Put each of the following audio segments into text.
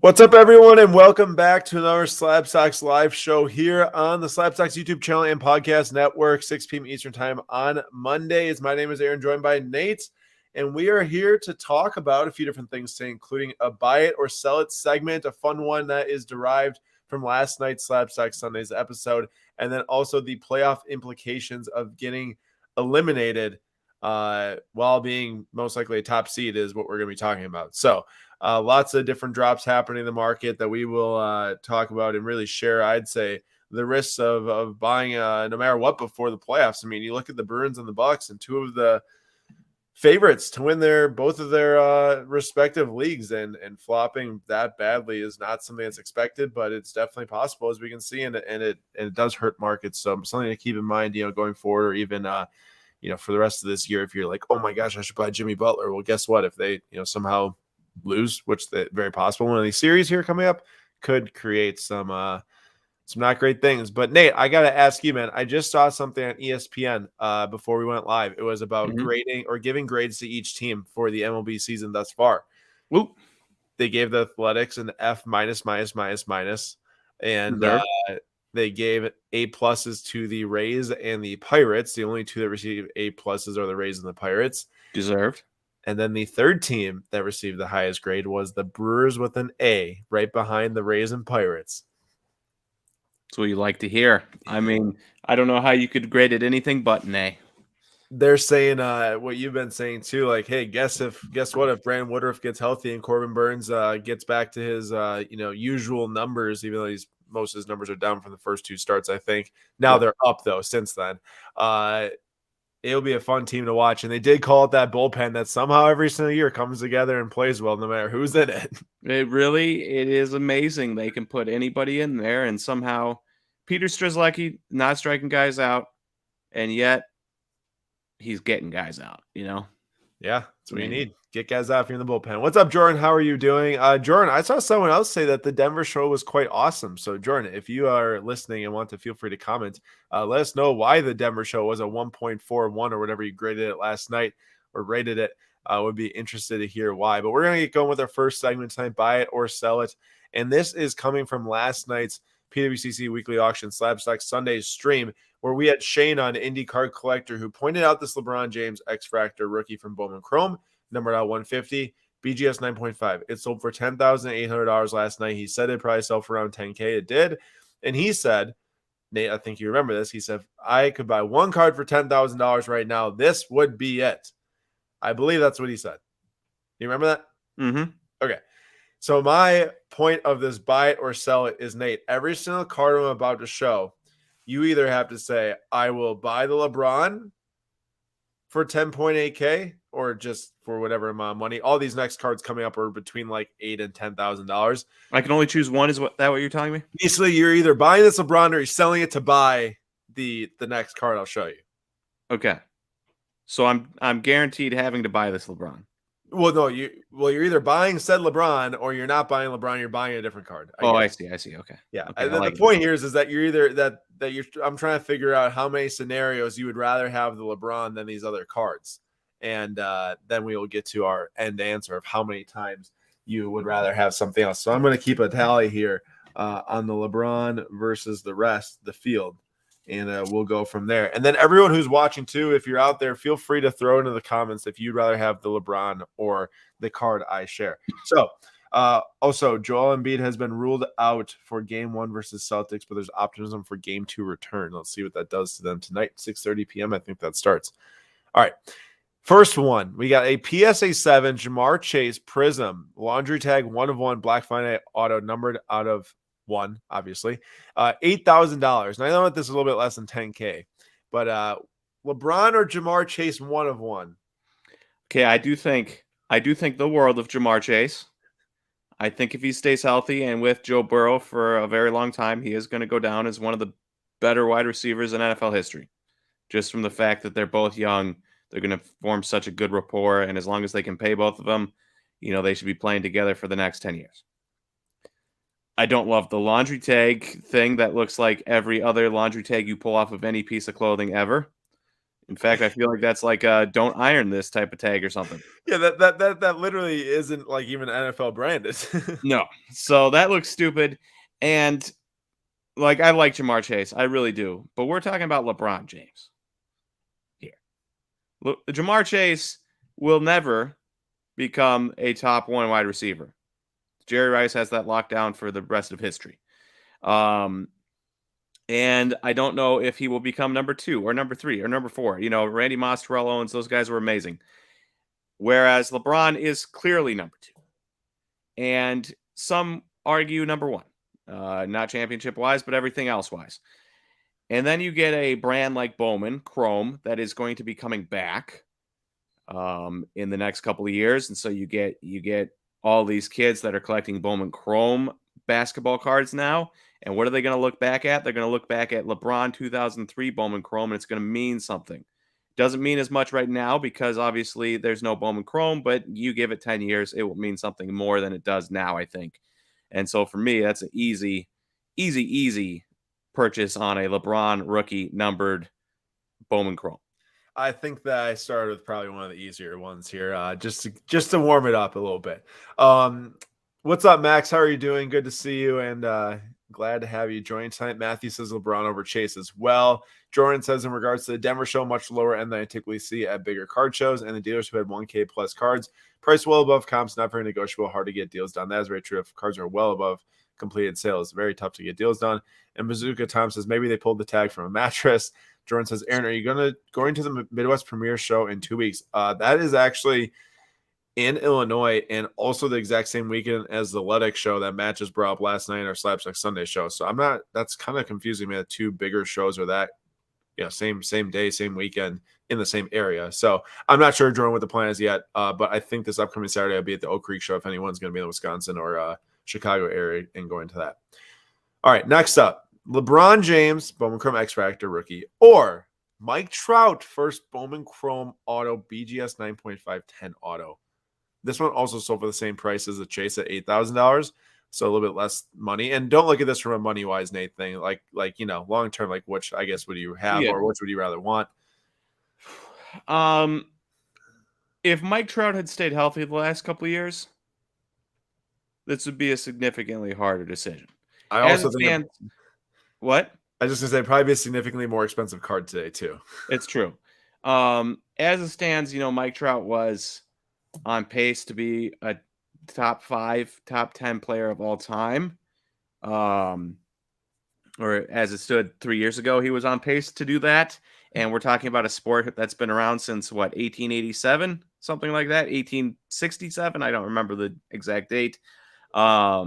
What's up, everyone, and welcome back to another Slab Sox live show here on the Slab Sox YouTube channel and podcast network, 6 p.m. Eastern time on Mondays. My name is Aaron, joined by Nate, and we are here to talk about a few different things today, including a buy it or sell it segment, a fun one that is derived from last night's Slab Sox Sundays episode, and then also the playoff implications of getting eliminated while being most likely a top seed is what we're going to be talking about. So, lots of different drops happening in the market that we will talk about and really share, I'd say, the risks of buying no matter what before the playoffs. I mean, you look at the Bruins and the Bucks, and two of the favorites to win both of their respective leagues, and flopping that badly is not something that's expected, but it's definitely possible, as we can see, and it does hurt markets. So something to keep in mind, going forward, or even for the rest of this year, if you're like, oh my gosh, I should buy Jimmy Butler. Well, guess what? If they somehow lose, which they very possible, one of these series here coming up could create some not great things. But Nate, I gotta ask you, man, I just saw something on ESPN before we went live. It was about grading or giving grades to each team for the MLB season thus far. Whoop. They gave the Athletics an F minus, and they gave A pluses to the Rays and the Pirates. The only two that received A pluses are the Rays and the Pirates. Deserved. And then the third team that received the highest grade was the Brewers with an A, right behind the Rays and Pirates. That's what you like to hear. I mean, I don't know how you could grade it anything but an A. They're saying what you've been saying too, like, hey, guess what, if Brandon Woodruff gets healthy and Corbin Burns gets back to his usual numbers, even though most of his numbers are down from the first two starts, I think. Now they're up though since then. It'll be a fun team to watch. And they did call it that bullpen that somehow every single year comes together and plays well, no matter who's in it. It is amazing. They can put anybody in there, and somehow Peter Strzelecki not striking guys out, and yet he's getting guys out, Yeah, that's what you need. Get guys out if you're in the bullpen. What's up, Jordan? How are you doing? Jordan, I saw someone else say that the Denver show was quite awesome. So, Jordan, if you are listening and want to, feel free to comment. Let us know why the Denver show was a 1.41 or whatever you graded it last night or rated it. Would be interested to hear why. But we're going to get going with our first segment tonight, buy it or sell it. And this is coming from last night's PWCC Weekly Auction Slab Sox Sunday stream, where we had Shane on, Indie Card Collector, who pointed out this LeBron James X-Fractor rookie from Bowman Chrome, numbered out 150, BGS 9.5. It sold for $10,800 last night. He said it probably sell for around $10K. It did. And he said, Nate, I think you remember this, he said, I could buy one card for $10,000 right now. This would be it. I believe that's what he said. You remember that? Mm-hmm. Okay. So my point of this buy it or sell it is, Nate, every single card I'm about to show, you either have to say, I will buy the LeBron for 10.8K or just for whatever amount of money. All these next cards coming up are between like $8,000 and $10,000. I can only choose one. Is that what you're telling me? Basically, you're either buying this LeBron or you're selling it to buy the next card I'll show you. Okay. So I'm guaranteed having to buy this LeBron. Well, no, you're either buying said LeBron or you're not buying LeBron. You're buying a different card. I see. Okay. Yeah. Okay, and then the point here is that you're either that you're. I'm trying to figure out how many scenarios you would rather have the LeBron than these other cards, and then we will get to our end answer of how many times you would rather have something else. So I'm going to keep a tally here on the LeBron versus the rest of the field. And we'll go from there. And then everyone who's watching too, if you're out there, feel free to throw into the comments if you'd rather have the LeBron or the card I share. So also, Joel Embiid has been ruled out for Game 1 versus Celtics, but there's optimism for Game 2 return. Let's see what that does to them tonight, 6:30 p.m. I think that starts. All right. First one, we got a PSA 7 Jamar Chase Prism laundry tag 1/1 Black Friday auto numbered out of 1, obviously. $8,000. Now, I know that this is a little bit less than 10K, but LeBron or Jamar Chase 1/1? Okay, I do think the world of Jamar Chase. I think if he stays healthy and with Joe Burrow for a very long time, he is going to go down as one of the better wide receivers in NFL history. Just from the fact that they're both young, they're going to form such a good rapport, and as long as they can pay both of them, they should be playing together for the next 10 years. I don't love the laundry tag thing that looks like every other laundry tag you pull off of any piece of clothing ever. In fact, I feel like that's like a "don't iron this" type of tag or something. Yeah, that literally isn't like even NFL branded. No. So that looks stupid. And like I like Jamar Chase. I really do. But we're talking about LeBron James here. Look, Jamar Chase will never become a top one wide receiver. Jerry Rice has that locked down for the rest of history. Um, and I don't know if he will become number 2 or number 3 or number 4. You know, Randy Moss, Terrell Owens, those guys were amazing. Whereas LeBron is clearly number 2. And some argue number 1. Not championship wise, but everything else wise. And then you get a brand like Bowman Chrome that is going to be coming back in the next couple of years. And so you get all these kids that are collecting Bowman Chrome basketball cards now. And what are they going to look back at? They're going to look back at LeBron 2003 Bowman Chrome, and it's going to mean something. Doesn't mean as much right now because obviously there's no Bowman Chrome, but you give it 10 years, it will mean something more than it does now, I think. And so for me, that's an easy purchase on a LeBron rookie numbered Bowman Chrome. I think that I started with probably one of the easier ones here, just to warm it up a little bit. What's up, Max? How are you doing? Good to see you, and glad to have you join tonight. Matthew says LeBron over Chase as well. Jordan says in regards to the Denver show, much lower end than I typically see at bigger card shows, and the dealers who had 1K plus cards, price well above comps, not very negotiable, hard to get deals done. That is very true. If cards are well above completed sales, very tough to get deals done. And Bazooka Tom says maybe they pulled the tag from a mattress. Jordan says, Aaron, are you going to the Midwest Premiere show in 2 weeks? That is actually in Illinois, and also the exact same weekend as the Letic show that Matt just brought up last night, our Slapstick Sunday show. So that's kind of confusing me that 2 bigger shows are that, same day, same weekend in the same area. So I'm not sure, Jordan, what the plan is yet, but I think this upcoming Saturday I'll be at the Oak Creek show if anyone's going to be in the Wisconsin or Chicago area and going to that. All right, next up, LeBron James, Bowman Chrome X Factor rookie, or Mike Trout, first Bowman Chrome auto, BGS 9.510 auto. This one also sold for the same price as the Chase at $8,000, so a little bit less money. And don't look at this from a money-wise, Nate, thing. Like long term, like which I guess would you have, or which would you rather want? If Mike Trout had stayed healthy the last couple of years, this would be a significantly harder decision. I also think what? I was just gonna say probably be a significantly more expensive card today too. It's true. As it stands, Mike Trout was on pace to be a top 5, top 10 player of all time. Or as it stood 3 years ago, he was on pace to do that. And we're talking about a sport that's been around since 1887, something like that, 1867. I don't remember the exact date. But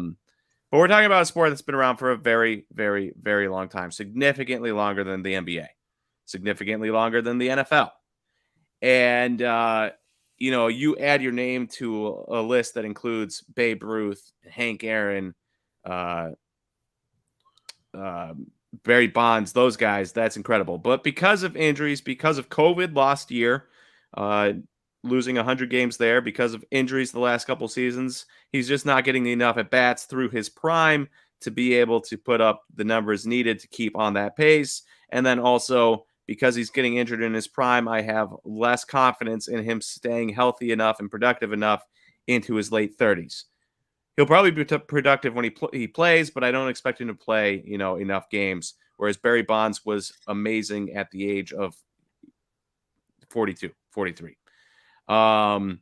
we're talking about a sport that's been around for a very, very, very long time, significantly longer than the NBA, significantly longer than the NFL. And, you add your name to a list that includes Babe Ruth, Hank Aaron, Barry Bonds, those guys, that's incredible. But because of injuries, because of COVID last year, losing 100 games there, because of injuries the last couple seasons, he's just not getting enough at bats through his prime to be able to put up the numbers needed to keep on that pace. And then also, because he's getting injured in his prime, I have less confidence in him staying healthy enough and productive enough into his late 30s. He'll probably be productive when he plays, but I don't expect him to play, enough games. Whereas Barry Bonds was amazing at the age of 42, 43. So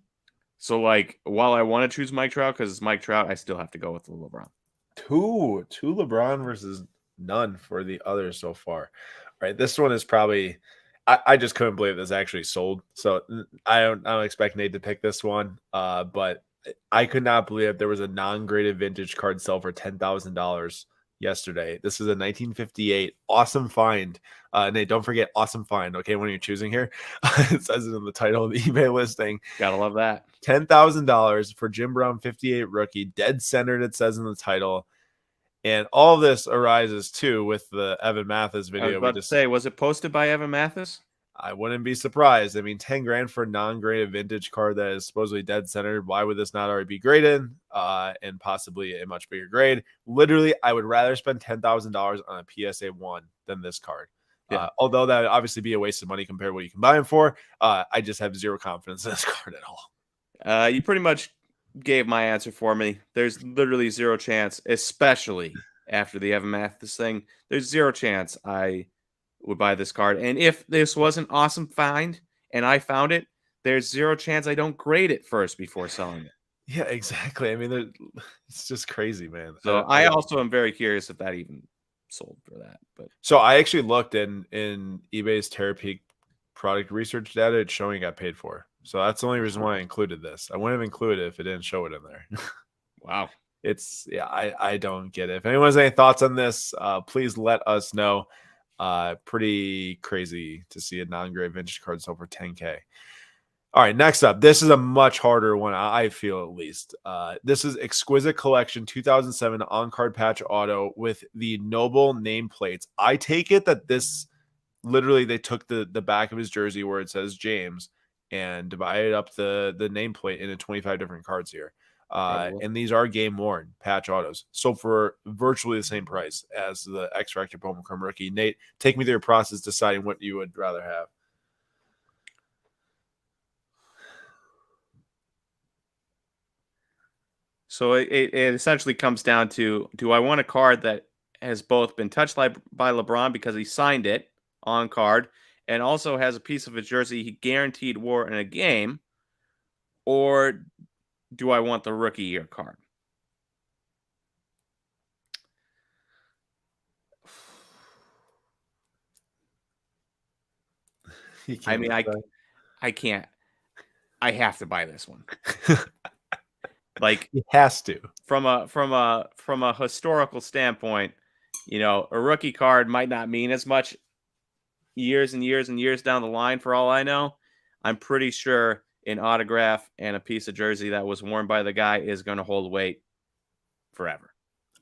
while I want to choose Mike Trout because it's Mike Trout, I still have to go with LeBron. Two LeBron versus none for the others so far. All right, this one is probably I just couldn't believe this actually sold. So I don't expect Nate to pick this one. But I could not believe there was a non-graded vintage card sell for $10,000 yesterday. This is a 1958 awesome find. Nate, don't forget awesome find. Okay, when you're choosing here, it says it in the title of the eBay listing. Gotta love that. $10,000 for Jim Brown 58 rookie, dead centered. It says in the title. And all this arises too with the Evan Mathis video. I was about to say, was it posted by Evan Mathis? I wouldn't be surprised. I mean, 10 grand for a non-graded vintage card that is supposedly dead centered. Why would this not already be graded and possibly a much bigger grade? Literally, I would rather spend $10,000 on a PSA 1 than this card. Yeah. Although that would obviously be a waste of money compared to what you can buy him for. I just have zero confidence in this card at all. You pretty much gave my answer for me. There's literally zero chance, especially after the Evan Mathis thing. There's zero chance I would buy this card. And if this was an awesome find and I found it, there's zero chance I don't grade it first before selling it. Yeah, exactly. I mean, it's just crazy, man. So I also am very curious if that even sold for that. But so I actually looked in eBay's Terapeak product research data. It's showing it got paid for. So that's the only reason why I included this. I wouldn't have included it if it didn't show it in there. wow. I don't get it. If anyone has any thoughts on this, please let us know. Pretty crazy to see a non-grade vintage card sold for 10K. All right, next up. This is a much harder one, I feel at least. This is Exquisite Collection 2007 on-card patch auto with the Noble nameplates. I take it that this literally they took the back of his jersey where it says James and divided up the nameplate into 25 different cards here. And these are game worn patch autos. So for virtually the same price as the X Factor Bowman Chrome rookie. Nate, take me through your process deciding what you would rather have. So it essentially comes down to, do I want a card that has both been touched by LeBron because he signed it on card and also has a piece of his jersey he guaranteed wore in a game, or do I want the rookie year card? I mean, I can't. I have to buy this one. Like, he has to. From a historical standpoint, a rookie card might not mean as much years and years and years down the line for all I know. I'm pretty sure an autograph and a piece of jersey that was worn by the guy is going to hold weight forever.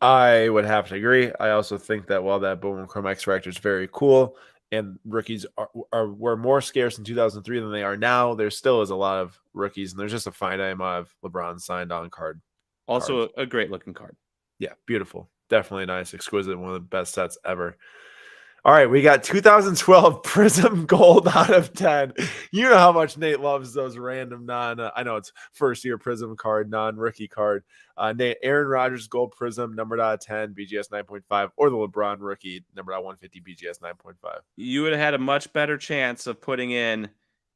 I would have to agree. I also think that while that Bowman Chrome X Factor is very cool and rookies were more scarce in 2003 than they are now, there still is a lot of rookies, and there's just a finite amount of LeBron signed on card. Also, a great looking card. Yeah, beautiful. Definitely nice, exquisite, one of the best sets ever. All right, we got 2012 Prism Gold out of 10. You know how much Nate loves those random I know it's first year Prism card, non-rookie card. Nate, Aaron Rodgers Gold Prism, numbered out of 10, BGS 9.5, or the LeBron rookie, numbered out 150, BGS 9.5. You would have had a much better chance of putting in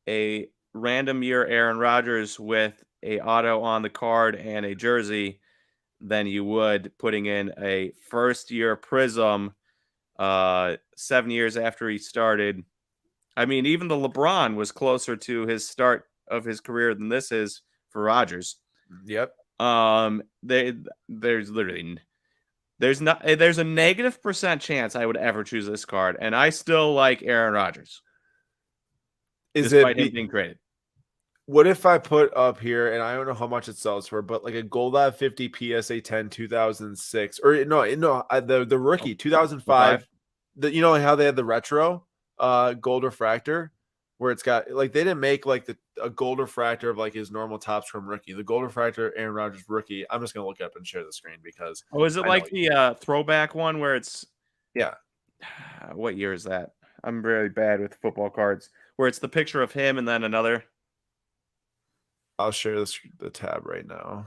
a random year Aaron Rodgers with a auto on the card and a jersey than you would putting in a first year Prism 7 years after he started. I mean, even the LeBron was closer to his start of his career than this is for Rodgers. Yep. There's a negative % chance I would ever choose this card, and I still like Aaron Rodgers. Despite him being traded. What if I put up here, and I don't know how much it sells for, but like a Gold out of 50 PSA 10 2006, or the rookie 2005. You know how they had the retro gold refractor, where it's got like they didn't make like a gold refractor of like his normal Topps Chrome rookie. The gold refractor Aaron Rodgers rookie. I'm just gonna look it up and share the screen because is it like the throwback one where it's what year is that? I'm really bad with football cards. Where it's the picture of him and then another. I'll share the tab right now.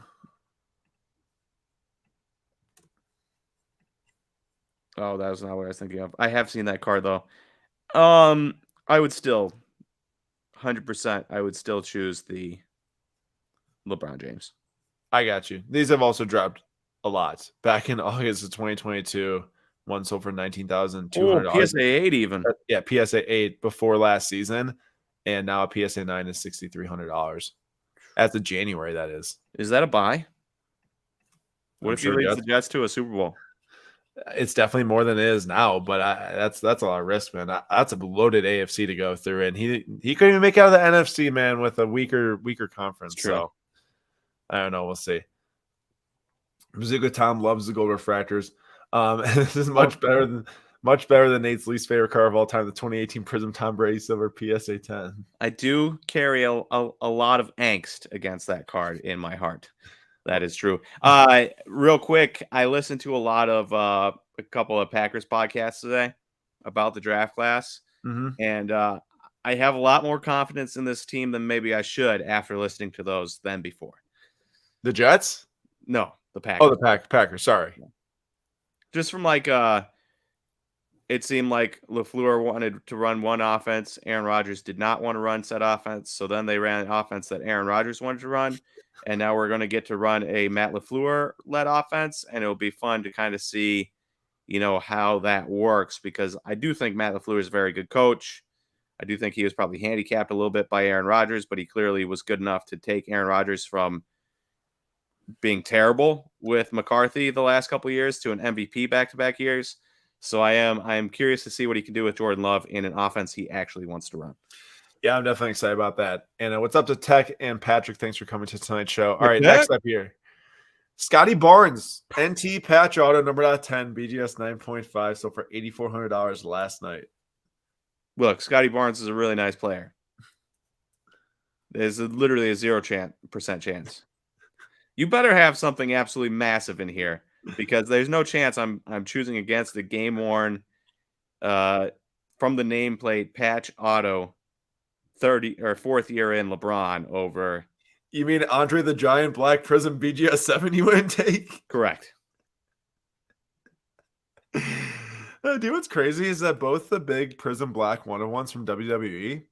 Oh, that was not what I was thinking of. I have seen that card though. I would still 100%. I would still choose the LeBron James. I got you. These have also dropped a lot. Back in August of 2022, one sold for $19,200. PSA 8 even. Yeah, PSA 8 before last season, and now a PSA 9 is $6,300. As of January, that is. Is that a buy? What if he leads the Jets to a Super Bowl? It's definitely more than it is now, but that's a lot of risk, man. That's a loaded AFC to go through, and he couldn't even make out of the NFC, man, with a weaker conference. So I don't know. We'll see. Bazooka Tom loves the gold refractors. This is much better than Nate's least favorite card of all time, the 2018 Prism Tom Brady Silver PSA 10. I do carry a lot of angst against that card in my heart. That is true. Real quick, I listened to a lot of a couple of Packers podcasts today. about the draft class, Mm-hmm. and I have a lot more confidence in this team than maybe I should after listening to those than before. The Jets? No, the Oh, Packers. the Packers. Sorry. Just from like it seemed like LaFleur wanted to run one offense. Aaron Rodgers did not want to run said offense. So then they ran an offense that Aaron Rodgers wanted to run. And now we're going to get to run a Matt LaFleur-led offense. And it'll be fun to kind of see, how that works. Because I do think Matt LaFleur is a very good coach. I do think he was probably handicapped a little bit by Aaron Rodgers. But he clearly was good enough to take Aaron Rodgers from being terrible with McCarthy the last couple of years to an MVP back-to-back years. So I am curious to see what he can do with Jordan Love in an offense he actually wants to run. Yeah, I'm definitely excited about that. And what's up to Tech and Patrick? Thanks for coming to tonight's show. All right, next up here. Scotty Barnes, NT patch auto number out 10, BGS 9.5, so for $8,400 last night. Look, Scotty Barnes is a really nice player. There's literally a 0% chance. You better have something absolutely massive in here, because there's no chance I'm choosing against the game worn from the nameplate patch auto 30 or fourth year in LeBron over. You mean Andre the Giant Black Prism BGS 7 you wouldn't take? Correct. Dude, what's crazy is that both the big Prism Black 101s from WWE,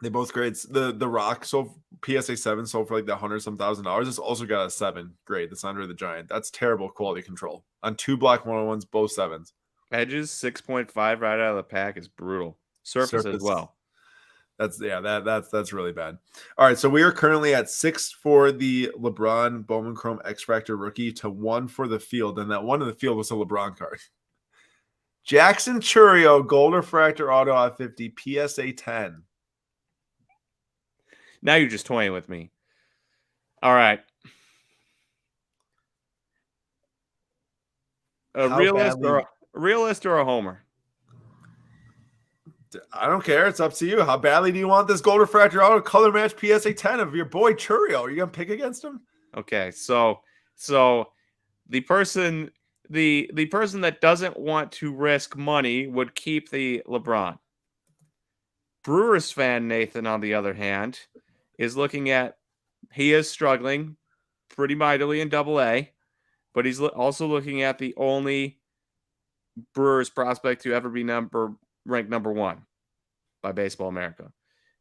they both grades. The Rock sold PSA 7 sold for like the $100,000. It's also got a 7 grade. That's Andre the Giant. That's terrible quality control on 2 black 101s, both 7s. Edges 6.5 right out of the pack is brutal. Surface as well. That's really bad. All right, so we are currently at 6 for the LeBron Bowman Chrome X Factor rookie to 1 for the field, and that 1 in the field was a LeBron card. Jackson Churio Gold Refractor Auto at 50 PSA 10. Now you're just toying with me. All right. A realist or a homer? I don't care. It's up to you. How badly do you want this Gold Refractor Auto color match PSA 10 of your boy Churio? Are you gonna pick against him? Okay, so the person that doesn't want to risk money would keep the LeBron. Brewers fan Nathan, on the other hand, is he is struggling pretty mightily in Double-A, but he's also looking at the only Brewers prospect to ever be ranked number 1 by Baseball America.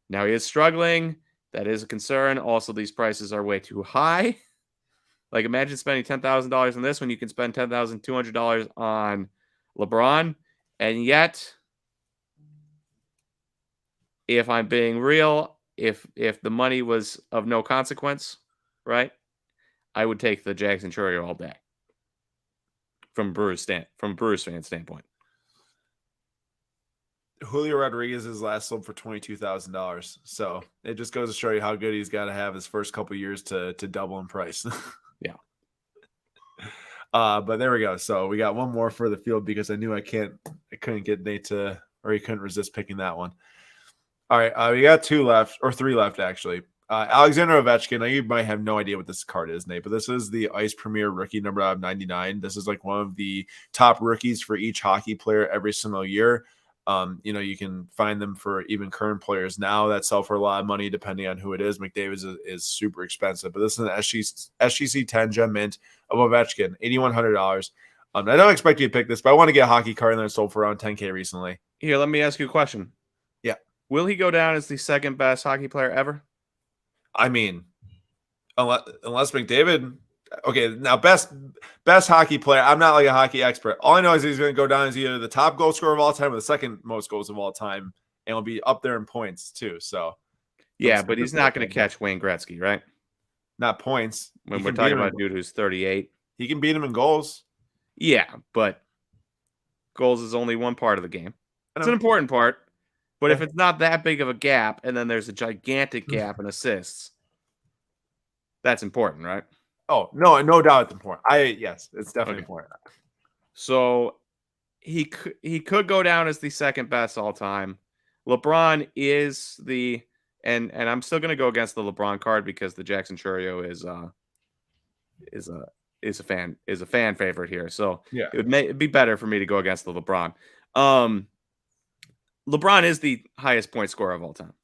Now he is struggling. That is a concern. Also, these prices are way too high. Like, imagine spending $10,000 on this when you can spend $10,200 on LeBron. And yet, if I'm being real, if the money was of no consequence, right, I would take the Jackson Churio all day. From Brewers fan standpoint. Julio Rodriguez's last sold for $22,000. So it just goes to show you how good he's got to have his first couple years to double in price. Yeah. But there we go. So we got one more for the field because I knew I couldn't get Nate he couldn't resist picking that one. All right. We got 3 left actually. Alexander Ovechkin. Now you might have no idea what this card is, Nate, but this is the Ice Premier rookie number out of 99. This is like one of the top rookies for each hockey player every single year. You can find them for even current players now that sell for a lot of money, depending on who it is. McDavid is super expensive, but this is an SGC 10 gem mint of Ovechkin, $8,100. I don't expect you to pick this, but I want to get a hockey card in there sold for around 10K recently. Here, let me ask you a question. Yeah. Will he go down as the second best hockey player ever? I mean, unless McDavid. Okay, now best hockey player. I'm not like a hockey expert. All I know is he's going to go down as either the top goal scorer of all time or the second most goals of all time, and will be up there in points too. So, yeah, but he's not going to catch Wayne Gretzky, right? Not points. When we're talking about a dude who's 38, he can beat him in goals. Yeah, but goals is only one part of the game. It's an important part, but if it's not that big of a gap, and then there's a gigantic gap in assists, that's important, right? Oh, no doubt it's important. Yes, it's definitely important. So he could go down as the second best all time. LeBron is and I'm still going to go against the LeBron card because the Jackson Churio is is a fan favorite here. So Yeah. it'd be better for me to go against the LeBron. LeBron is the highest point scorer of all time,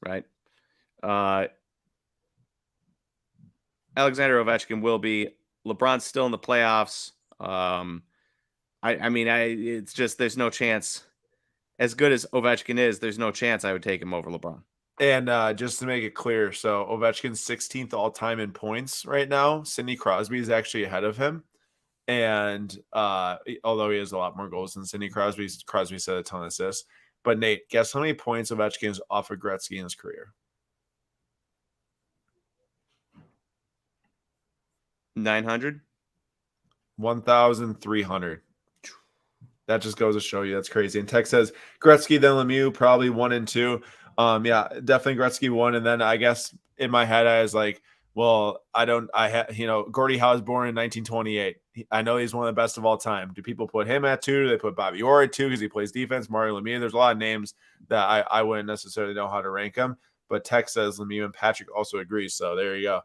right? Alexander Ovechkin will be. LeBron's still in the playoffs. It's just there's no chance. As good as Ovechkin is, there's no chance I would take him over LeBron. And just to make it clear, so Ovechkin's 16th all time in points right now. Sidney Crosby is actually ahead of him. And although he has a lot more goals than Sidney Crosby, Crosby said a ton of assists. But Nate, guess how many points Ovechkin is off of Gretzky in his career? 900? 1,300. That just goes to show you that's crazy. And Tech says Gretzky, then Lemieux, probably 1 and 2. Yeah, definitely Gretzky 1. And then I guess in my head, I was like, well, Gordie Howe was born in 1928. I know he's one of the best of all time. Do people put him at 2? Do they put Bobby Orr at 2 because he plays defense? Mario Lemieux. There's a lot of names that I wouldn't necessarily know how to rank them. But Tech says Lemieux, and Patrick also agrees. So there you go.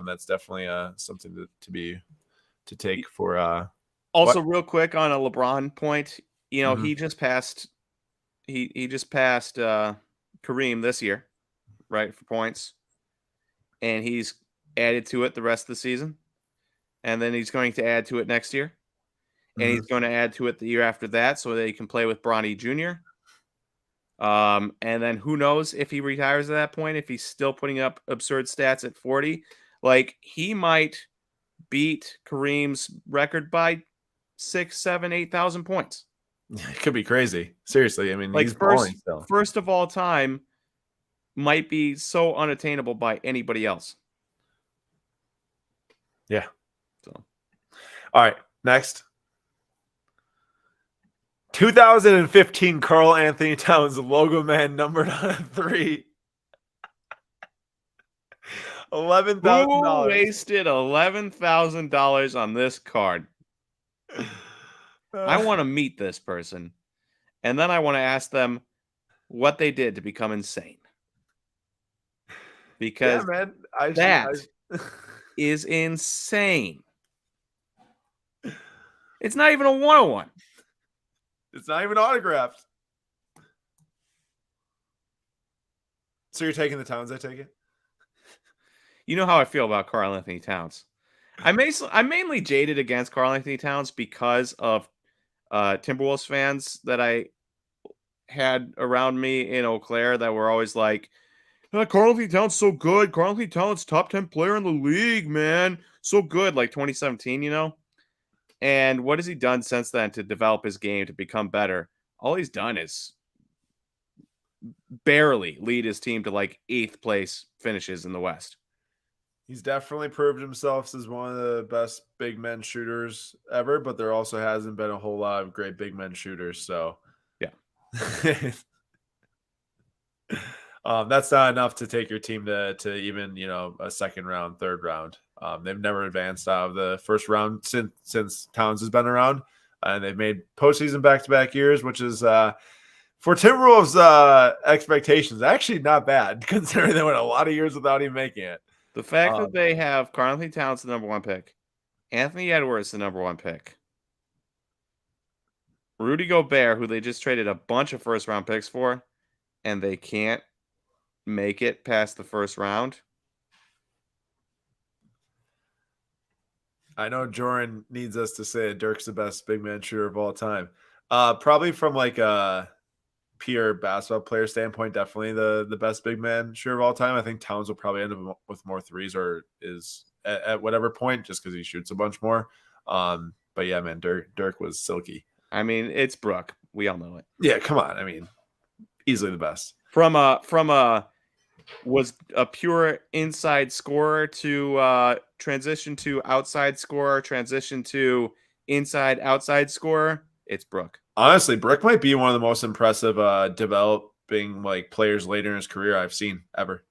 That's definitely something to take for. Also, real quick on a LeBron point, he just passed. He just passed Kareem this year, right, for points, and he's added to it the rest of the season, and then he's going to add to it next year, and he's going to add to it the year after that, so that he can play with Bronny Jr. And then who knows if he retires at that point, if he's still putting up absurd stats at 40, like he might beat Kareem's record by 6, 7, 8,000 points. It could be crazy. Seriously. I mean, like he's balling still. First of all time might be so unattainable by anybody else. Yeah. So, all right. Next. 2015 Karl Anthony Towns logo man numbered on 3. $11,000. Who wasted $11,000 on this card? I want to meet this person, and then I want to ask them what they did to become insane. Because that is insane. It's not even a 101. It's not even autographed. So you're taking the Towns, I take it? You know how I feel about Karl Anthony Towns. I'm mainly jaded against Karl Anthony Towns because of Timberwolves fans that I had around me in Eau Claire that were always like, Karl Anthony Towns so good. Karl Anthony Towns top 10 player in the league, man. So good, like 2017, And what has he done since then to develop his game to become better? All he's done is barely lead his team to like 8th place finishes in the West. He's definitely proved himself as one of the best big men shooters ever, but there also hasn't been a whole lot of great big men shooters. So, yeah. That's not enough to take your team to even, a second round, third round. They've never advanced out of the first round since Towns has been around, and they've made postseason back-to-back years, which is for Timberwolves expectations actually not bad considering they went a lot of years without even making it. The fact that they have Karl Anthony Towns the number 1 pick, Anthony Edwards the number 1 pick, Rudy Gobert, who they just traded a bunch of first-round picks for, and they can't make it past the first round. I know Jordan needs us to say Dirk's the best big man shooter of all time. Probably from like a pure basketball player standpoint, definitely the best big man shooter of all time. I think Towns will probably end up with more threes or is at whatever point just because he shoots a bunch more. But yeah, man, Dirk was silky. I mean, it's Brooke. We all know it. Yeah, come on. I mean, easily the best. From was a pure inside scorer to transition to outside scorer, transition to inside outside scorer. It's Brooke. Honestly, Brooke might be one of the most impressive developing like players later in his career I've seen ever.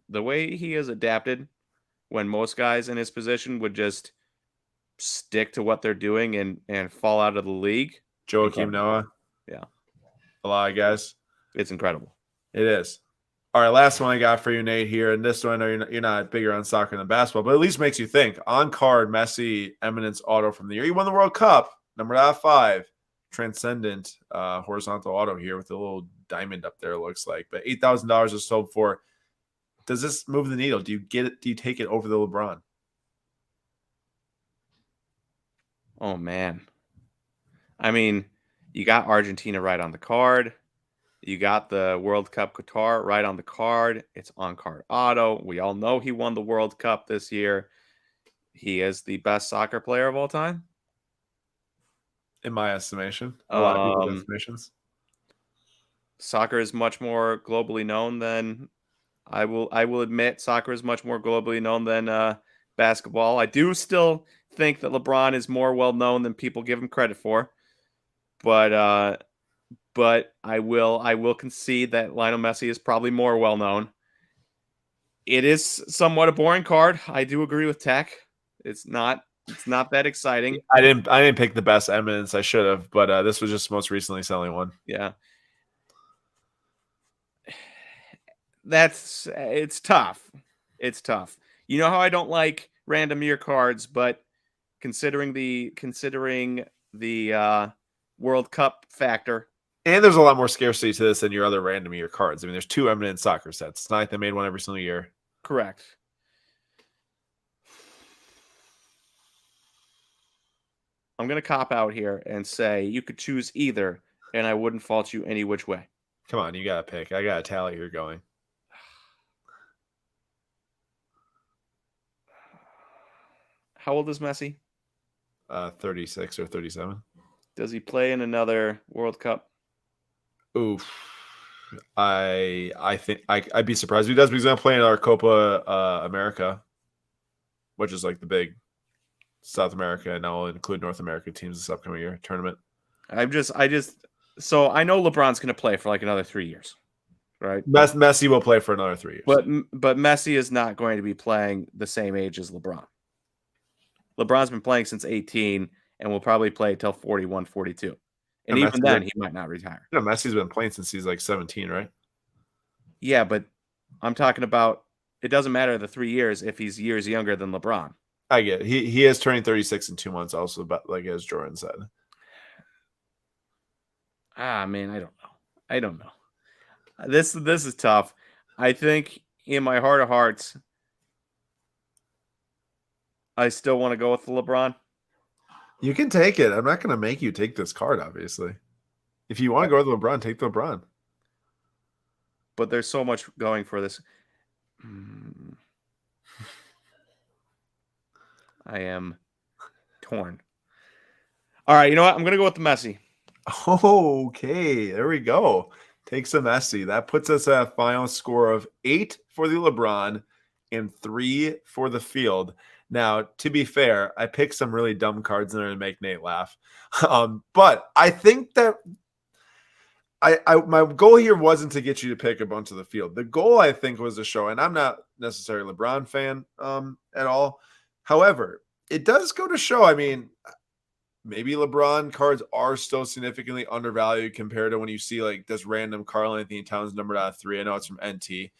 The way he has adapted when most guys in his position would just stick to what they're doing and fall out of the league. Joakim Noah. Yeah. A lot of guys. It's incredible. It is. All right, last one I got for you, Nate, here. And this one, I know you're not bigger on soccer than basketball, but at least makes you think. On card, Messi, Eminence Auto from the year. He won the World Cup, number 5. Transcendent horizontal auto here with a little diamond up there, it looks like. But $8,000 is sold for. Does this move the needle? Do you get it? Do you take it over the LeBron? Oh, man. I mean, you got Argentina right on the card. You got the World Cup Qatar right on the card. It's on-card auto. We all know he won the World Cup this year. He is the best soccer player of all time. In my estimation. A lot of people's estimations. Soccer is much more globally known than I will admit soccer is much more globally known than basketball. I do still think that LeBron is more well known than people give him credit for. But I will concede that Lionel Messi is probably more well known. It is somewhat a boring card. I do agree with Tech. It's not that exciting. I didn't pick the best Eminence. I should have, but this was just most recently selling one. Yeah. It's tough. It's tough. You know how I don't like random year cards, but considering the World Cup factor. And there's a lot more scarcity to this than your other random year cards. I mean, there's 2 Eminent soccer sets. It's not like they made one every single year. Correct. I'm going to cop out here and say you could choose either, and I wouldn't fault you any which way. Come on, you got to pick. I got a tally here going. How old is Messi? 36 or 37. Does he play in another World Cup? Oof. I think I'd be surprised if he does, because he's going to play in our Copa America, which is like the big South America, and I'll include North America teams this upcoming year tournament. So I know LeBron's going to play for like another 3 years, right? Messi will play for another 3 years. But Messi is not going to be playing the same age as LeBron. LeBron's been playing since 18 and will probably play till 41, 42. And even then, he might not retire. You know, Messi's been playing since he's like 17, right? Yeah, but I'm talking about it doesn't matter the 3 years if he's years younger than LeBron. I get it. He is turning 36 in 2 months also, but like as Jordan said. Man, I don't know. This is tough. I think in my heart of hearts, I still want to go with the LeBron. You can take it. I'm not going to make you take this card, obviously. If you want to go with LeBron, take the LeBron. But there's so much going for this. I am torn. All right, you know what? I'm going to go with the Messi. Okay, there we go. Takes a Messi. That puts us at a final score of 8 for the LeBron and 3 for the field. Now, to be fair, I picked some really dumb cards in there to make Nate laugh. But I think that my goal here wasn't to get you to pick a bunch of the field. The goal, I think, was to show, and I'm not necessarily a LeBron fan at all. However, it does go to show, I mean, maybe LeBron cards are still significantly undervalued compared to when you see like this random Karl Anthony Towns numbered out of 3. I know it's from NT.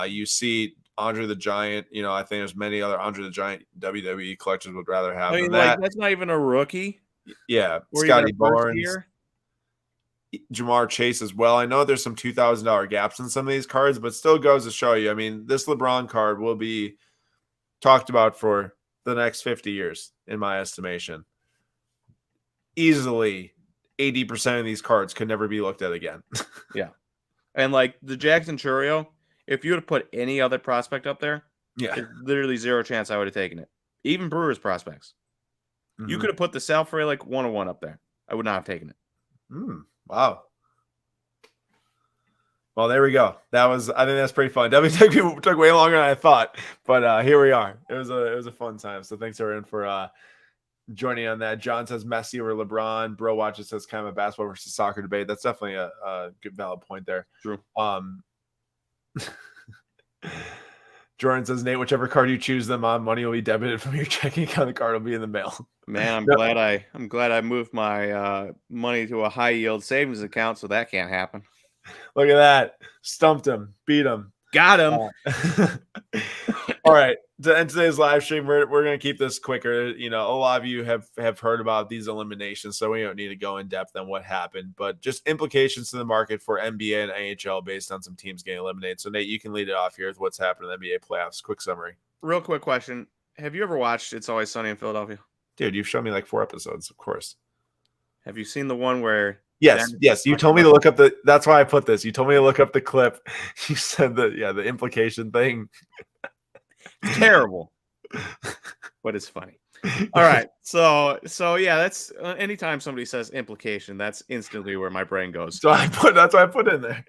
You see Andre the Giant. You know, I think there's many other Andre the Giant WWE collectors would rather have. I mean, like that's not even a rookie. Yeah, Scotty Barnes, Jamar Chase as well. I know there's some $2,000 gaps in some of these cards, but still goes to show you. I mean, this LeBron card will be talked about for the next 50 years, in my estimation. Easily 80% of these cards could never be looked at again. Yeah. And like the Jackson Churio, if you would have put any other prospect up there, there's literally zero chance I would have taken it. Even Brewers prospects. Mm-hmm. You could have put the Sal Frelick 101 up there. I would not have taken it. Wow. Well, there we go. I think that's pretty fun. Definitely took way longer than I thought, but here we are. It was a fun time. So thanks everyone for joining on that. John says Messi over LeBron. Bro watches says kind of a basketball versus soccer debate. That's definitely a good valid point there. True. Jordan says, Nate, whichever card you choose them on, money will be debited from your checking account. The card will be in the mail. Man, I'm glad I moved my money to a high yield savings account, so that can't happen. Look at that. Stumped him. Beat him. Got him. All right. To end today's live stream, we're going to keep this quicker. You know, a lot of you have heard about these eliminations, so we don't need to go in depth on what happened, but just implications to the market for NBA and NHL based on some teams getting eliminated. So, Nate, you can lead it off here with what's happened in the NBA playoffs. Quick summary. Real quick question. Have you ever watched It's Always Sunny in Philadelphia? Dude, you've shown me like 4 episodes, of course. Have you seen the one where... Yes. You told me to look up that's why I put this. You told me to look up the clip. You said the implication thing. Terrible. But it's funny. All right. So yeah, that's anytime somebody says implication, that's instantly where my brain goes. So that's why I put in there.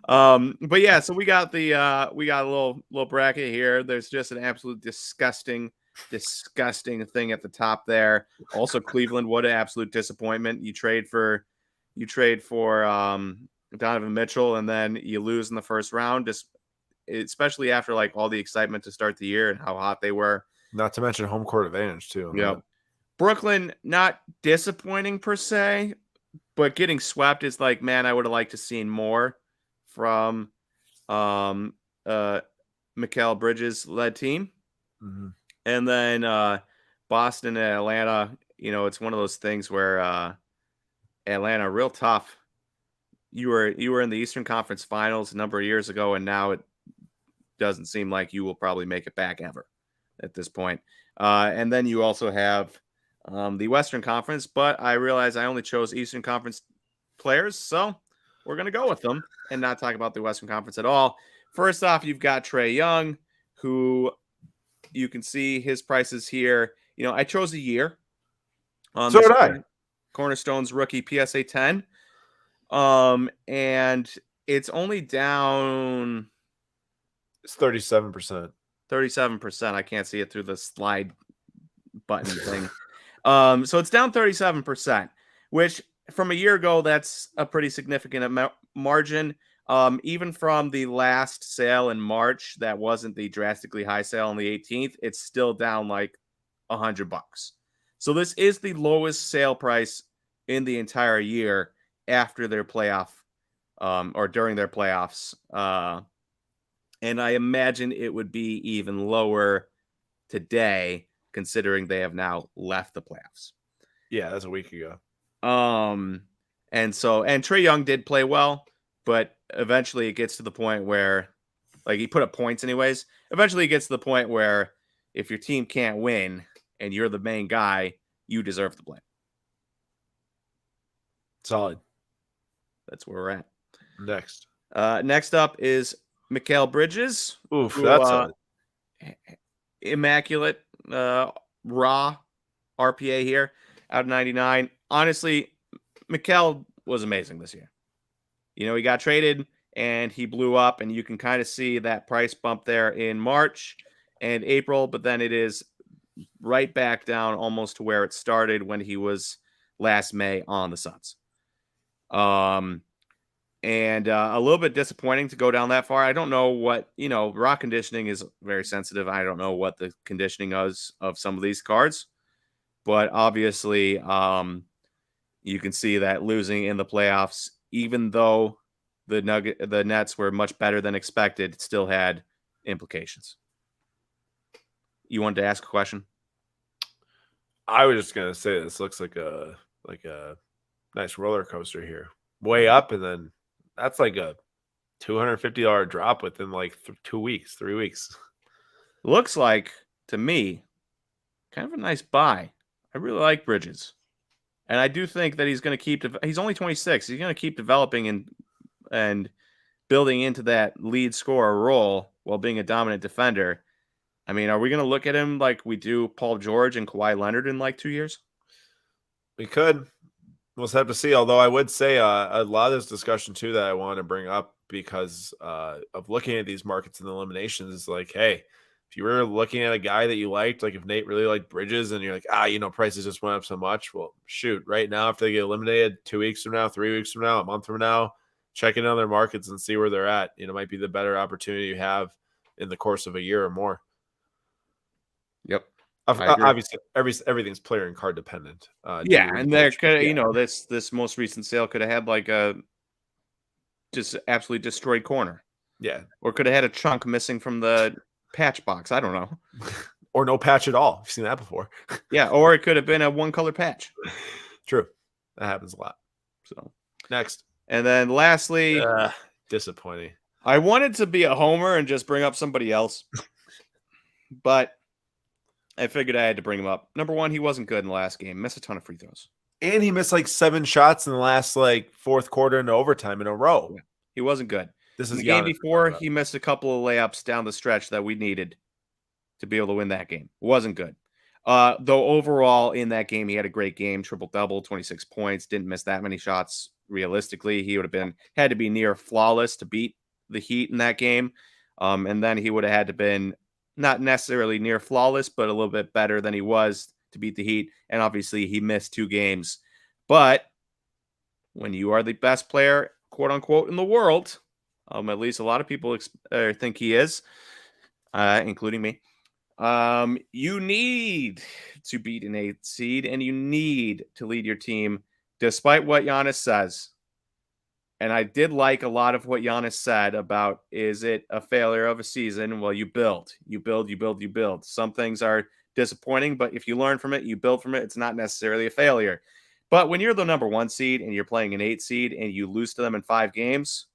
But yeah, so we got a little bracket here. There's just an absolute disgusting thing at the top there. Also, Cleveland, what an absolute disappointment. You trade for Donovan Mitchell, and then you lose in the first round, especially after like all the excitement to start the year and how hot they were. Not to mention home court advantage too. Yeah. Brooklyn, not disappointing per se, but getting swept is like, man, I would have liked to seen more from Mikal Bridges led team. Mm-hmm. And then Boston and Atlanta, you know, it's one of those things where Atlanta, real tough. You were in the Eastern Conference Finals a number of years ago, and now it doesn't seem like you will probably make it back ever at this point. And then you also have the Western Conference, but I realize I only chose Eastern Conference players, so we're going to go with them and not talk about the Western Conference at all. First off, you've got Trae Young, who you can see his prices here. You know, I chose a year. So did I. Cornerstone's rookie PSA 10. And it's only down. It's 37%. 37%. I can't see it through the slide button thing. So it's down 37%, which from a year ago, that's a pretty significant margin. Even from the last sale in March, that wasn't the drastically high sale on the 18th. It's still down like $100. So this is the lowest sale price in the entire year after their playoff or during their playoffs. And I imagine it would be even lower today, considering they have now left the playoffs. Yeah, that's a week ago. And Trae Young did play well, but eventually it gets to the point where, like, he put up points anyways. Eventually it gets to the point where if your team can't win and you're the main guy, you deserve the blame. Solid. That's where we're at. Next. Next up is Mikal Bridges. Oof, that's immaculate raw RPA here out of 99. Honestly, Mikal was amazing this year. You know, he got traded and he blew up, and you can kind of see that price bump there in March and April, but then it is right back down almost to where it started when he was last May on the Suns. And a little bit disappointing to go down that far. I don't know what, you know, rock conditioning is very sensitive. I don't know what the conditioning is of some of these cards, but obviously you can see that losing in the playoffs, even though the Nets were much better than expected, still had implications. You wanted to ask a question? I was just gonna say this looks like a nice roller coaster here, way up, and then that's like a $250 drop within like 3 weeks. Looks like to me kind of a nice buy. I really like Bridges, and I do think that he's going to keep. He's only 26. He's going to keep developing and building into that lead scorer role while being a dominant defender. I mean, are we going to look at him like we do Paul George and Kawhi Leonard in like 2 years? We could. We'll have to see. Although I would say a lot of this discussion too that I want to bring up because of looking at these markets and eliminations is like, hey, if you were looking at a guy that you liked, like if Nate really liked Bridges and you're like, prices just went up so much. Well, shoot, right now, if they get eliminated 2 weeks from now, 3 weeks from now, a month from now, check in on their markets and see where they're at. You know, might be the better opportunity you have in the course of a year or more. Yep. Obviously, everything's player and card dependent. And there could, this most recent sale could have had like a just absolutely destroyed corner. Yeah. Or could have had a chunk missing from the patch box. I don't know. Or no patch at all. I've seen that before. Yeah, or it could have been a one-color patch. True. That happens a lot. So next. And then lastly, disappointing. I wanted to be a homer and just bring up somebody else, but I figured I had to bring him up. Number one, he wasn't good in the last game. Missed a ton of free throws. And he missed like 7 shots in the last fourth quarter into overtime in a row. Yeah, he wasn't good. This in is the game before, he missed a couple of layups down the stretch that we needed to be able to win that game. Wasn't good. Though overall in that game, he had a great game, triple-double, 26 points, didn't miss that many shots. Realistically, he would have had to be near flawless to beat the Heat in that game. And then he would have had to been not necessarily near flawless, but a little bit better than he was to beat the Heat. And obviously he missed 2 games. But when you are the best player, quote unquote, in the world, at least a lot of people think he is, including me. You need to beat an 8 seed, and you need to lead your team, despite what Giannis says. And I did like a lot of what Giannis said about, is it a failure of a season? Well, you build. Some things are disappointing, but if you learn from it, you build from it, it's not necessarily a failure. But when you're the number 1 seed and you're playing an 8 seed and you lose to them in 5 games,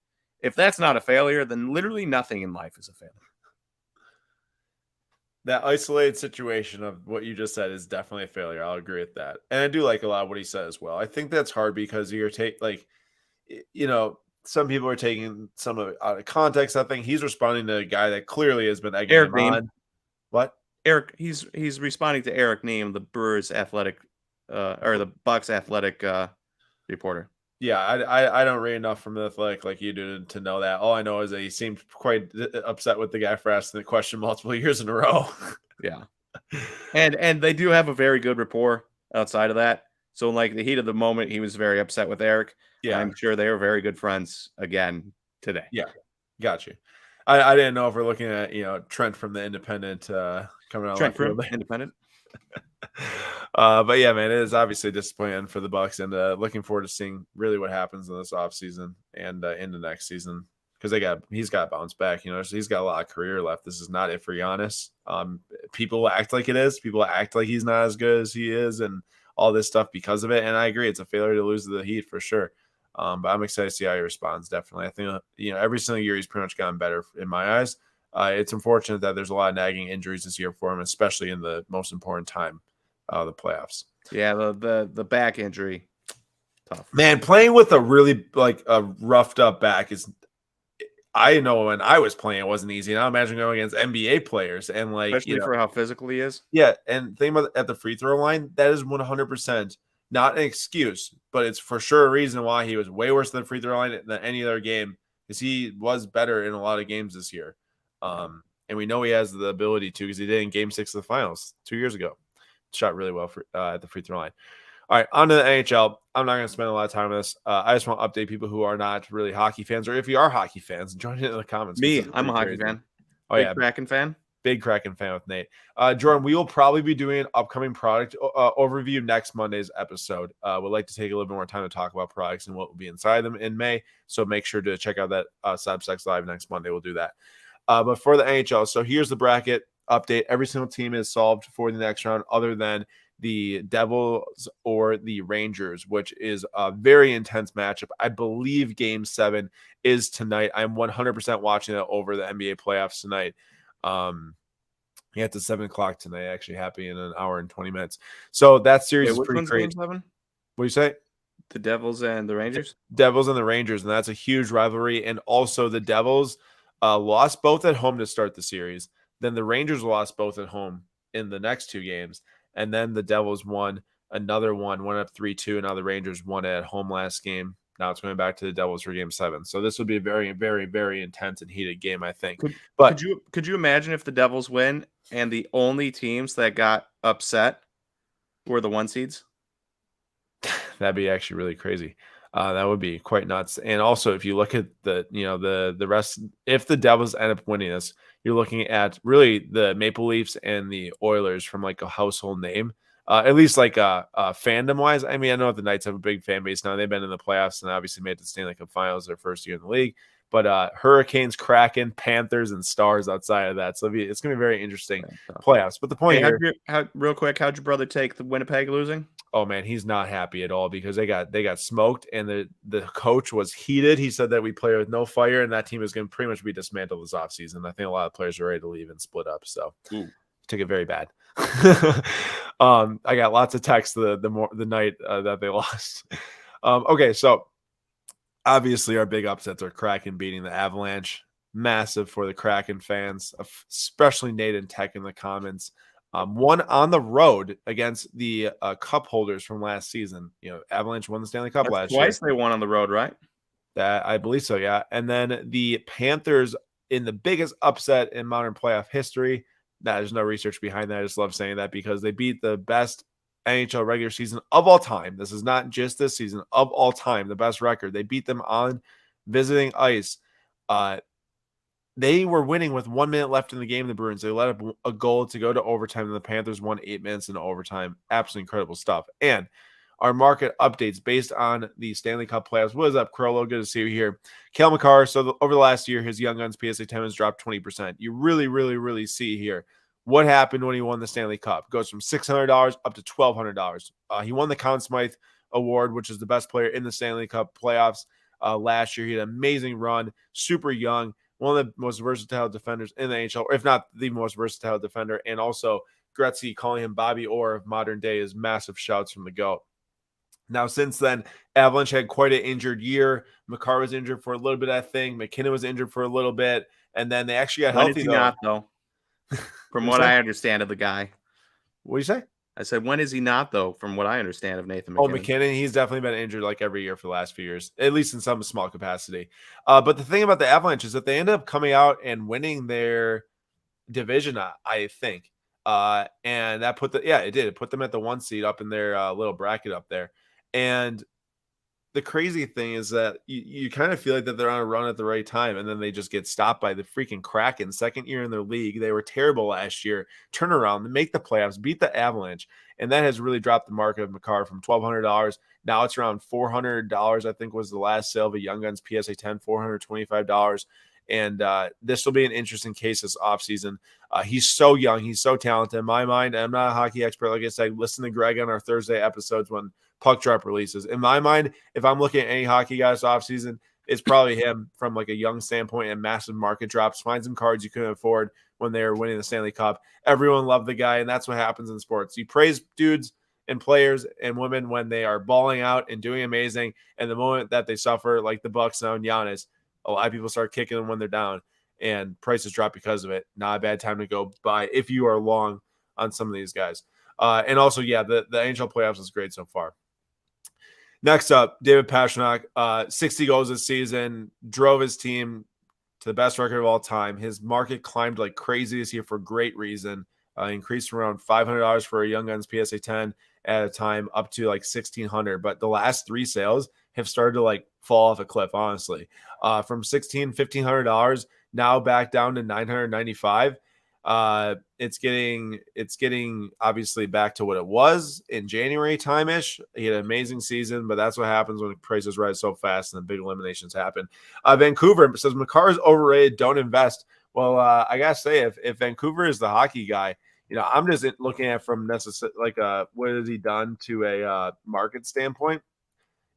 if that's not a failure, then literally nothing in life is a failure. That isolated situation of what you just said is definitely a failure. I'll agree with that. And I do like a lot of what he said as well. I think that's hard because you're some people are taking some of it out of context. I think he's responding to a guy that clearly has been egging him on. What? Eric, he's responding to Eric Nehm, the Brewers athletic or the Bucks athletic reporter. Yeah, I don't read enough from the Athletic like you do to know that. All I know is that he seemed quite upset with the guy for asking the question multiple years in a row. Yeah, and they do have a very good rapport outside of that. So, like the heat of the moment, he was very upset with Eric. Yeah, I'm sure they were very good friends again today. Yeah, got you. I didn't know if we're looking at Trent from the Independent coming out. Trent from Independent. But yeah, man, it is obviously disappointing for the Bucks, and looking forward to seeing really what happens in this offseason and into next season, because he's got to bounce back. So he's got a lot of career left. This is not it for Giannis. People act like it is. People act like he's not as good as he is, and all this stuff because of it. And I agree, it's a failure to lose to the Heat for sure. But I'm excited to see how he responds. Definitely, I think every single year he's pretty much gotten better in my eyes. It's unfortunate that there's a lot of nagging injuries this year for him, especially in the most important time, the playoffs. Yeah, the back injury, tough. Man, playing with a really a roughed up back is. I know when I was playing, it wasn't easy. Now imagine going against NBA players and especially for how physical he is. Yeah, and think about at the free throw line, that is 100% not an excuse, but it's for sure a reason why he was way worse than the free throw line than any other game, because he was better in a lot of games this year. And we know he has the ability to, because he did in Game 6 of the finals 2 years ago. Shot really well at the free throw line. All right, on to the NHL. I'm not going to spend a lot of time on this. I just want to update people who are not really hockey fans, or if you are hockey fans, join in the comments. Me, I'm a hockey fan. Oh, Big Kraken fan. Big Kraken fan with Nate. Jordan, we will probably be doing an upcoming product overview next Monday's episode. We'd like to take a little bit more time to talk about products and what will be inside them in May. So make sure to check out that Substacks Live next Monday. We'll do that. But for the NHL, so here's the bracket update. Every single team is solved for the next round other than the Devils or the Rangers, which is a very intense matchup. I believe Game 7 is tonight. I'm 100% watching it over the NBA playoffs tonight. Yeah, it's at 7 o'clock tonight, actually happening in an hour and 20 minutes. So that series is pretty crazy. Game 7? What do you say? The Devils and the Rangers? Devils and the Rangers, and that's a huge rivalry. And also the Devils lost both at home to start the series. Then the Rangers lost both at home in the next 2 games. And then the Devils won another one up 3-2. And now the Rangers won at home last game. Now it's going back to the Devils for Game 7. So this would be a very, very, very intense and heated game, I think. Could you imagine if the Devils win and the only teams that got upset were the 1 seeds? That'd be actually really crazy. That would be quite nuts. And also, if you look at the rest, if the Devils end up winning this, you're looking at really the Maple Leafs and the Oilers from a household name, at least fandom wise. I mean, I know the Knights have a big fan base now. They've been in the playoffs and obviously made the Stanley Cup Finals their first year in the league. But Hurricanes, Kraken, Panthers, and Stars outside of that. So it's going to be very interesting playoffs. But the point here, real quick, how'd your brother take the Winnipeg losing? oh man, he's not happy at all because they got smoked, and the coach was heated. He said that we play with no fire, and that team is going to pretty much be dismantled this offseason. I think a lot of players are ready to leave and split up. So took it very bad. I got lots of texts the night that they lost. Okay, so obviously our big upsets are Kraken beating the Avalanche. Massive for the Kraken fans, especially Nate and Tech in the comments. One on the road against the cup holders from last season. Avalanche won the Stanley Cup last year. Twice they won on the road, right? That I believe so, yeah. And then the Panthers in the biggest upset in modern playoff history. There's no research behind that. I just love saying that because they beat the best NHL regular season of all time. This is not just this season, of all time, the best record. They beat them on visiting ice. They were winning with 1 minute left in the game, the Bruins. They let up a goal to go to overtime, and the Panthers won 8 minutes into overtime. Absolutely incredible stuff. And our market updates based on the Stanley Cup playoffs. What is up, Crollo? Good to see you here. Cale Makar, over the last year, his Young Guns PSA 10 has dropped 20%. You really, really, really see here what happened when he won the Stanley Cup. Goes from $600 up to $1,200. He won the Conn Smythe Award, which is the best player in the Stanley Cup playoffs last year. He had an amazing run, super young, one of the most versatile defenders in the NHL, or if not the most versatile defender. And also Gretzky calling him Bobby Orr of modern day is massive shouts from the GOAT. Now, since then, Avalanche had quite an injured year. Makar was injured for a little bit, I think. McKinnon was injured for a little bit. And then they actually got healthy, though. Not, though? From what I understand of the guy. What do you say? I said, when is he not, though, from what I understand of Nathan McKinnon? Oh, McKinnon, he's definitely been injured like every year for the last few years, at least in some small capacity. But the thing about the Avalanche is that they ended up coming out and winning their division, I think. And that it did. It put them at the 1 seed up in their little bracket up there. And the crazy thing is that you kind of feel like that they're on a run at the right time, and then they just get stopped by the freaking Kraken. Second year in their league. They were terrible last year. Turn around, make the playoffs, beat the Avalanche. And that has really dropped the market of Makar from $1,200. Now it's around $400, I think was the last sale of a Young Guns PSA 10, $425. And this will be an interesting case this offseason. He's so young. He's so talented. In my mind, I'm not a hockey expert. Like I said, listen to Greg on our Thursday episodes when Puck Drop releases. In my mind, if I'm looking at any hockey guys offseason, it's probably him from like a young standpoint and massive market drops. Find some cards you couldn't afford when they were winning the Stanley Cup. Everyone loved the guy, and that's what happens in sports. You praise dudes and players and women when they are balling out and doing amazing, and the moment that they suffer, like the Bucks now and Giannis, a lot of people start kicking them when they're down, and prices drop because of it. Not a bad time to go buy if you are long on some of these guys. And also, yeah, the NHL playoffs is great so far. Next up, David Pastrnak, 60 goals this season, drove his team to the best record of all time. His market climbed like crazy this year for great reason. Increased around $500 for a Young Guns PSA 10 at a time, up to like $1,600. But the last 3 sales have started to like fall off a cliff, honestly. From $1,500 now back down to $995. It's getting obviously back to what it was in January time-ish. He had an amazing season, but that's what happens when prices rise so fast and the big eliminations happen. Vancouver says Makar is overrated. Don't invest. Well, I gotta say, if Vancouver is the hockey guy, I'm just looking at from what has he done to a market standpoint.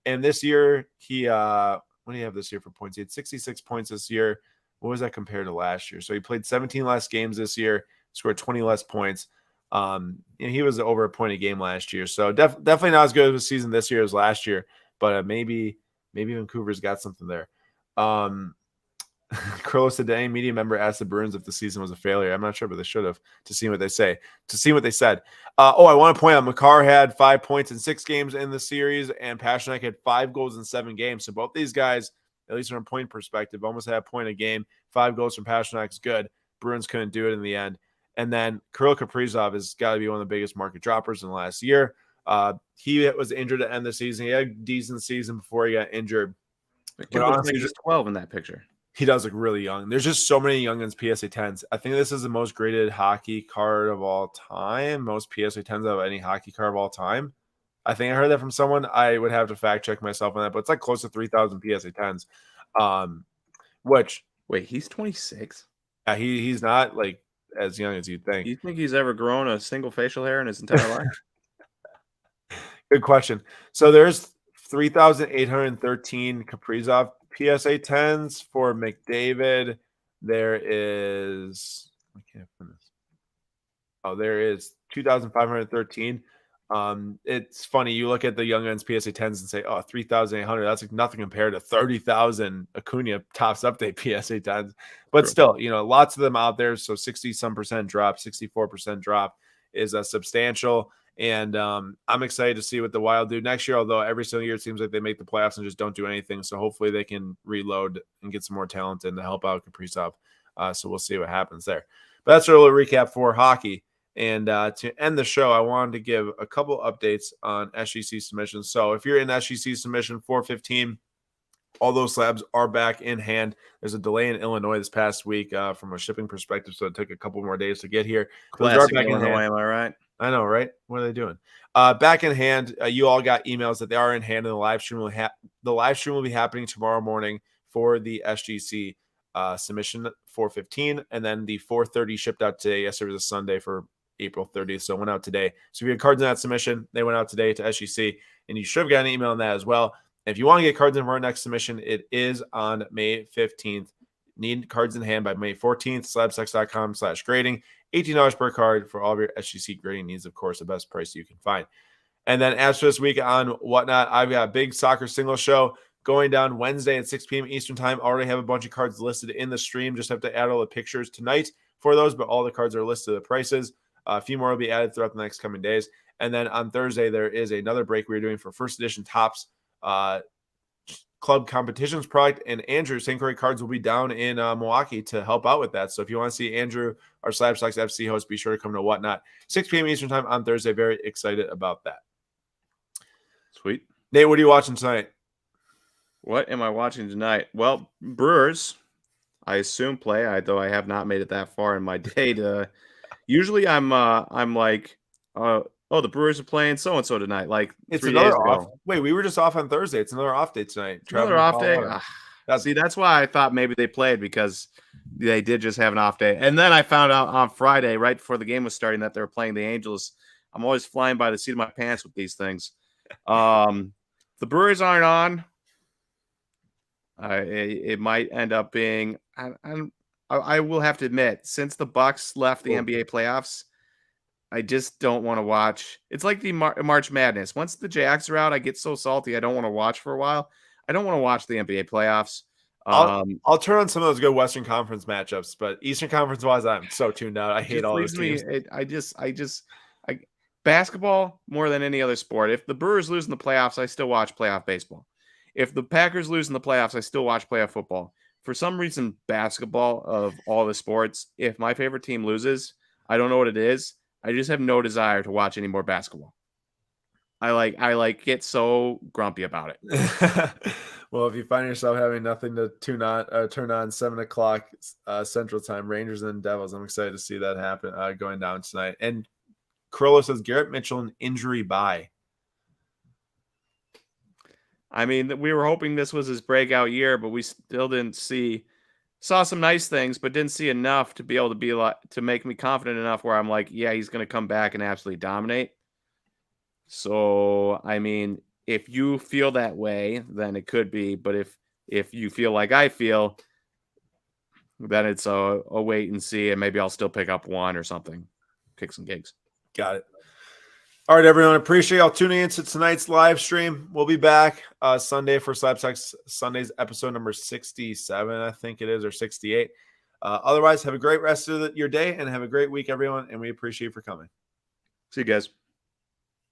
And this year, what do you have this year for points? He had 66 points this year. What was that compared to last year? So he played 17 less games this year, scored 20 less points. He was over a point a game last year. So definitely not as good of a season this year as last year, but maybe Vancouver's got something there. Carlos said, any media member asked the Bruins if the season was a failure. I'm not sure, but they should have to see what they say, to see what they said. I want to point out Makar had 5 points in 6 games in the series, and Pastrnak had 5 goals in 7 games. So both these guys, at least from a point perspective, almost had a point a game. 5 goals from Pastrnak is good. Bruins couldn't do it in the end. And then Kirill Kaprizov has got to be one of the biggest market droppers in the last year. He was injured at the end of the season. He had a decent season before he got injured. But honestly, he's just 12 in that picture. He does look really young. There's just so many Young Guns PSA 10s. I think this is the most graded hockey card of all time. Most PSA 10s of any hockey card of all time. I think I heard that from someone. I would have to fact check myself on that, but it's like close to 3,000 PSA 10s. Which Wait, he's 26? he's not like as young as you'd think. Do you think he's ever grown a single facial hair in his entire life? Good question. So there's 3,813 Kaprizov PSA 10s for McDavid. There is I can't find this. Oh, there is 2,513. It's funny. You look at the young guns PSA 10s and say, oh, 3,800. That's like nothing compared to 30,000 Acuna Topps Update PSA 10s. But True. still, lots of them out there. So 60 some percent drop, 64% drop is a substantial. And I'm excited to see what the Wild do next year, although every single year it seems like they make the playoffs and just don't do anything. So hopefully they can reload and get some more talent in to help out Kaprizov. So we'll see what happens there. But that's a little recap for hockey. And to end the show, I wanted to give a couple updates on SGC submissions. So if you're in SGC submission 415, all those slabs are back in hand. There's a delay in Illinois this past week from a shipping perspective, so it took a couple more days to get here. Those are Classic back in Illinois, hand. am I right? I know, right? What are they doing? Back in hand. You all got emails that they are in hand, and the live stream will be happening tomorrow morning for the SGC submission 415, and then the 430 shipped out today. Yesterday was a Sunday for April 30th, so it went out today. So if you had cards in that submission, they went out today to SGC, and you should have got an email on that as well. If you want to get cards in for our next submission, it is on May 15th. Need cards in hand by May 14th. Slabstocks.com/grading. $18 per card for all of your SGC grading needs. Of course, the best price you can find. And then as for this week on Whatnot, I've got a big soccer single show going down Wednesday at 6 p.m. Eastern time. Already have a bunch of cards listed in the stream. Just have to add all the pictures tonight for those, but all the cards are listed, the prices. A few more will be added throughout the next coming days. And then on Thursday, there is another break we're doing for first edition Topps Club Competitions product. And Andrew, St. Croix Cards will be down in Milwaukee to help out with that. So if you want to see Andrew, our Slab Stocks FC host, be sure to come to Whatnot. 6 p.m. Eastern time on Thursday. Very excited about that. Sweet. Nate, what are you watching tonight? What am I watching tonight? Well, Brewers, I assume play, though I have not made it that far in my day to. Usually I'm like, the Brewers are playing so and so tonight. Like It's 3 another days off. ago. Wait, we were just off on Thursday. It's another off day tonight. Another off day. See, that's why I thought maybe they played, because they did just have an off day. And then I found out on Friday, right before the game was starting, that they were playing the Angels. I'm always flying by the seat of my pants with these things. The Brewers aren't on. It might end up being. I will have to admit, since the Bucks left the NBA playoffs, I just don't want to watch. It's like the March Madness. Once the Jacks are out, I get so salty. I don't want to watch for a while. I don't want to watch the NBA playoffs. I'll turn on some of those good Western Conference matchups, but Eastern Conference wise, I'm so tuned out. I hate all those teams. Basketball more than any other sport. If the Brewers lose in the playoffs, I still watch playoff baseball. If the Packers lose in the playoffs, I still watch playoff football. For some reason, basketball, of all the sports, if my favorite team loses, I don't know what it is. I just have no desire to watch any more basketball. I get so grumpy about it. Well, if you find yourself having nothing to turn on 7 o'clock Central Time, Rangers and Devils, I'm excited to see that happen going down tonight. And Carlos says Garrett Mitchell an injury bye. I mean, we were hoping this was his breakout year, but we still didn't saw some nice things, but didn't see enough to be able to make me confident enough where I'm like, yeah, he's going to come back and absolutely dominate. So, I mean, if you feel that way, then it could be. But if you feel like I feel, then it's a wait and see, and maybe I'll still pick up one or something, kick some gigs. Got it. All right, everyone. Appreciate y'all tuning into tonight's live stream. We'll be back Sunday for Slab Stocks Sunday's episode number 67, I think it is, or 68. Otherwise, have a great rest of your day and have a great week, everyone. And we appreciate you for coming. See you guys.